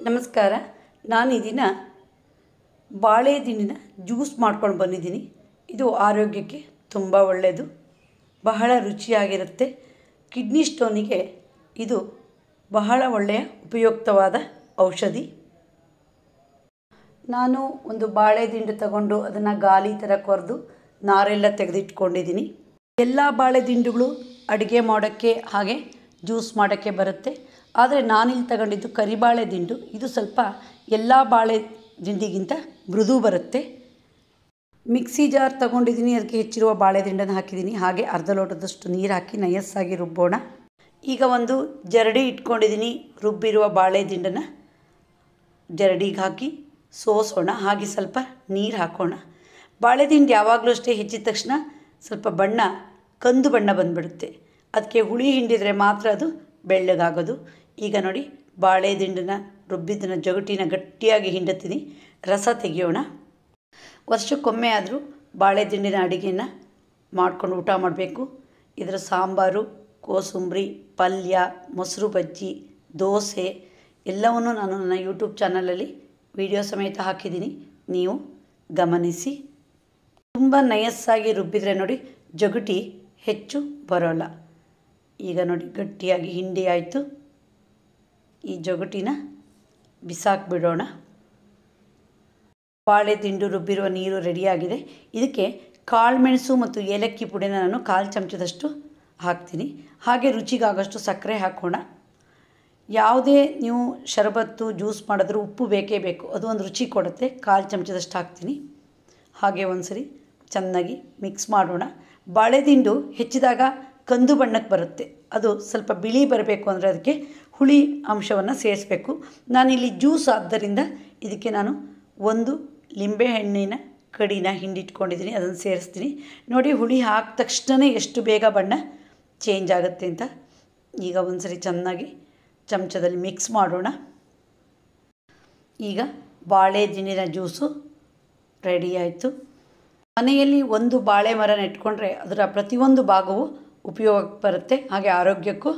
ನಮಸ್ಕಾರ. ನಾನು ಈ ದಿನ ಬಾಳೆ ದಿಂಡಿನ ಜ್ಯೂಸ್ ಮಾಡ್ಕೊಂಡು ಬಂದಿದ್ದೀನಿ. ಇದು ಆರೋಗ್ಯಕ್ಕೆ ತುಂಬ ಒಳ್ಳೆಯದು, ಬಹಳ ರುಚಿಯಾಗಿರುತ್ತೆ. ಕಿಡ್ನಿ ಸ್ಟೋನಿಗೆ ಇದು ಬಹಳ ಒಳ್ಳೆಯ ಉಪಯುಕ್ತವಾದ ಔಷಧಿ. ನಾನು ಒಂದು ಬಾಳೆ ದಿಂಡು ತಗೊಂಡು ಅದನ್ನು ಗಾಲಿ ಥರ ಕೊರೆದು ನಾರೆಲ್ಲ ತೆಗೆದಿಟ್ಕೊಂಡಿದ್ದೀನಿ. ಎಲ್ಲ ಬಾಳೆ ದಿಂಡುಗಳು ಅಡುಗೆ ಮಾಡೋಕ್ಕೆ ಹಾಗೆ ಜ್ಯೂಸ್ ಮಾಡೋಕ್ಕೆ ಬರುತ್ತೆ. ಆದರೆ ನಾನಿಲ್ಲಿ ತಗೊಂಡಿದ್ದು ಕರಿಬಾಳೆ ದಿಂಡು. ಇದು ಸ್ವಲ್ಪ ಎಲ್ಲ ಬಾಳೆ ದಿಂಡಿಗಿಂತ ಮೃದು ಬರುತ್ತೆ. ಮಿಕ್ಸಿ ಜಾರ್ ತಗೊಂಡಿದ್ದೀನಿ, ಅದಕ್ಕೆ ಹೆಚ್ಚಿರುವ ಬಾಳೆ ದಿಂಡನ್ನು ಹಾಕಿದ್ದೀನಿ. ಹಾಗೆ ಅರ್ಧ ಲೋಟದಷ್ಟು ನೀರು ಹಾಕಿ ನಯಸ್ಸಾಗಿ ರುಬ್ಬೋಣ. ಈಗ ಒಂದು ಜರಡಿ ಇಟ್ಕೊಂಡಿದ್ದೀನಿ. ರುಬ್ಬಿರುವ ಬಾಳೆ ದಿಂಡನ್ನು ಜರಡಿಗೆ ಹಾಕಿ ಸೋಸೋಣ. ಹಾಗೆ ಸ್ವಲ್ಪ ನೀರು ಹಾಕೋಣ. ಬಾಳೆ ದಿಂಡು ಯಾವಾಗಲೂ ಅಷ್ಟೇ ಹೆಚ್ಚಿದ ತಕ್ಷಣ ಸ್ವಲ್ಪ ಬಣ್ಣ ಕಂದು ಬಣ್ಣ ಬಂದುಬಿಡುತ್ತೆ. ಅದಕ್ಕೆ ಹುಳಿ ಹಿಂಡಿದರೆ ಮಾತ್ರ ಅದು ಬೆಳ್ಳಗಾಗೋದು. ಈಗ ನೋಡಿ, ಬಾಳೆ ದಿಂಡನ್ನು ರುಬ್ಬಿದ್ದನ್ನು ಜಗಟಿನ ಗಟ್ಟಿಯಾಗಿ ಹಿಂಡುತ್ತೀನಿ. ರಸ ತೆಗೆಯೋಣ. ವರ್ಷಕ್ಕೊಮ್ಮೆ ಆದರೂ ಬಾಳೆ ದಿಂಡಿನ ಅಡುಗೆಯನ್ನು ಮಾಡ್ಕೊಂಡು ಊಟ ಮಾಡಬೇಕು. ಇದರ ಸಾಂಬಾರು, ಕೋಸಂಬರಿ, ಪಲ್ಯ, ಮೊಸರು ಬಜ್ಜಿ, ದೋಸೆ ಎಲ್ಲವನ್ನೂ ನಾನು ನನ್ನ ಯೂಟ್ಯೂಬ್ ಚಾನಲಲ್ಲಿ ವಿಡಿಯೋ ಸಮೇತ ಹಾಕಿದ್ದೀನಿ, ನೀವು ಗಮನಿಸಿ. ತುಂಬ ನಯಸ್ಸಾಗಿ ರುಬ್ಬಿದರೆ ನೋಡಿ ಜಗಟಿ ಹೆಚ್ಚು ಬರೋಲ್ಲ. ಈಗ ನೋಡಿ, ಗಟ್ಟಿಯಾಗಿ ಹಿಂಡಿ ಆಯಿತು. ಈ ಜಗಟಿನ ಬಿಸಾಕಿಬಿಡೋಣ. ಬಾಳೆ ದಿಂಡು ರುಬ್ಬಿರುವ ನೀರು ರೆಡಿಯಾಗಿದೆ. ಇದಕ್ಕೆ ಕಾಳುಮೆಣಸು ಮತ್ತು ಏಲಕ್ಕಿ ಪುಡಿನ ನಾನು 1/4 ಚಮಚದಷ್ಟು ಹಾಕ್ತೀನಿ. ಹಾಗೆ ರುಚಿಗಾಗಷ್ಟು ಸಕ್ಕರೆ ಹಾಕೋಣ. ಯಾವುದೇ ನೀವು ಶರಬತ್ತು ಜ್ಯೂಸ್ ಮಾಡಿದ್ರೂ ಉಪ್ಪು ಬೇಕೇ ಬೇಕು, ಅದು ಒಂದು ರುಚಿ ಕೊಡುತ್ತೆ. 1/4 ಚಮಚದಷ್ಟು ಹಾಕ್ತೀನಿ. ಹಾಗೆ ಒಂದು ಸರಿ ಚೆನ್ನಾಗಿ ಮಿಕ್ಸ್ ಮಾಡೋಣ. ಬಾಳೆ ದಿಂಡು ಹೆಚ್ಚಿದಾಗ ಕಂದು ಬಣ್ಣಕ್ಕೆ ಬರುತ್ತೆ. ಅದು ಸ್ವಲ್ಪ ಬಿಳಿ ಬರಬೇಕು ಅಂದರೆ ಅದಕ್ಕೆ ಹುಳಿ ಅಂಶವನ್ನು ಸೇರಿಸಬೇಕು. ನಾನಿಲ್ಲಿ ಜ್ಯೂಸ್ ಆದ್ದರಿಂದ ಇದಕ್ಕೆ ನಾನು 1 ಲಿಂಬೆಹಣ್ಣಿನ ಕಡಿನ ಹಿಂಡಿಟ್ಕೊಂಡಿದ್ದೀನಿ, ಅದನ್ನು ಸೇರಿಸ್ತೀನಿ. ನೋಡಿ, ಹುಳಿ ಹಾಕಿದ ತಕ್ಷಣ ಎಷ್ಟು ಬೇಗ ಬಣ್ಣ ಚೇಂಜ್ ಆಗುತ್ತೆ ಅಂತ. ಈಗ ಒಂದು ಸರಿ ಚೆನ್ನಾಗಿ ಚಮಚದಲ್ಲಿ ಮಿಕ್ಸ್ ಮಾಡೋಣ. ಈಗ ಬಾಳೆ ದಿಂಡಿನ ಜ್ಯೂಸು ರೆಡಿ ಆಯಿತು. ಮನೆಯಲ್ಲಿ ಒಂದು ಬಾಳೆ ಮರ ನೆಟ್ಕೊಂಡ್ರೆ ಅದರ ಪ್ರತಿಯೊಂದು ಭಾಗವೂ ಉಪಯೋಗಕ್ಕೆ ಬರುತ್ತೆ. ಹಾಗೆ ಆರೋಗ್ಯಕ್ಕೂ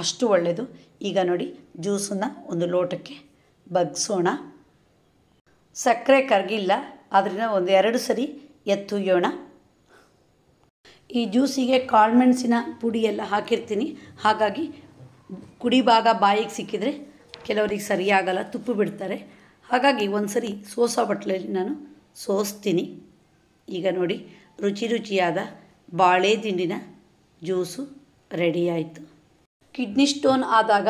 ಅಷ್ಟು ಒಳ್ಳೆಯದು. ಈಗ ನೋಡಿ, ಜ್ಯೂಸನ್ನು ಒಂದು ಲೋಟಕ್ಕೆ ಬಗ್ಸೋಣ. ಸಕ್ಕರೆ ಕರಗಿಲ್ಲ, ಆದ್ದರಿಂದ 1-2 ಸರಿ ಎತ್ತುಯ್ಯೋಣ. ಈ ಜ್ಯೂಸಿಗೆ ಕಾಳುಮೆಣಸಿನ ಪುಡಿ ಎಲ್ಲ ಹಾಕಿರ್ತೀನಿ. ಹಾಗಾಗಿ ಕುಡಿ ಭಾಗ ಬಾಯಿಗೆ ಸಿಕ್ಕಿದರೆ ಕೆಲವರಿಗೆ ಸರಿಯಾಗಲ್ಲ, ತುಪ್ಪು ಬಿಡ್ತಾರೆ. ಹಾಗಾಗಿ ಒಂದು ಸರಿ ಸೋಸೋ ಬಟ್ಲಲ್ಲಿ ನಾನು ಸೋಸ್ತೀನಿ. ಈಗ ನೋಡಿ, ರುಚಿಯಾದ ಬಾಳೆ ದಿಂಡಿನ ಜ್ಯೂಸು ರೆಡಿ ಆಯಿತು. ಕಿಡ್ನಿ ಸ್ಟೋನ್ ಆದಾಗ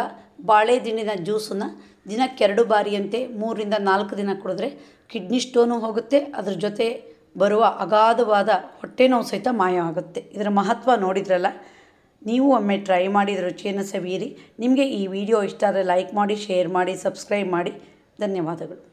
ಬಾಳೆ ದಿಂಡಿನ ಜ್ಯೂಸನ್ನು ದಿನಕ್ಕೆ 2 ಬಾರಿಯಂತೆ 3-4 ದಿನ ಕುಡಿದ್ರೆ ಕಿಡ್ನಿ ಸ್ಟೋನು ಹೋಗುತ್ತೆ. ಅದ್ರ ಜೊತೆ ಬರುವ ಅಗಾಧವಾದ ಹೊಟ್ಟೆ ನೋವು ಸಹಿತ ಮಾಯ ಆಗುತ್ತೆ. ಇದರ ಮಹತ್ವ ನೋಡಿದ್ರಲ್ಲ, ನೀವು ಒಮ್ಮೆ ಟ್ರೈ ಮಾಡಿ ರುಚಿಯನ್ನು ಸವಿಯಿರಿ. ನಿಮಗೆ ಈ ವಿಡಿಯೋ ಇಷ್ಟ ಆದರೆ ಲೈಕ್ ಮಾಡಿ, ಶೇರ್ ಮಾಡಿ, ಸಬ್ಸ್ಕ್ರೈಬ್ ಮಾಡಿ. ಧನ್ಯವಾದಗಳು.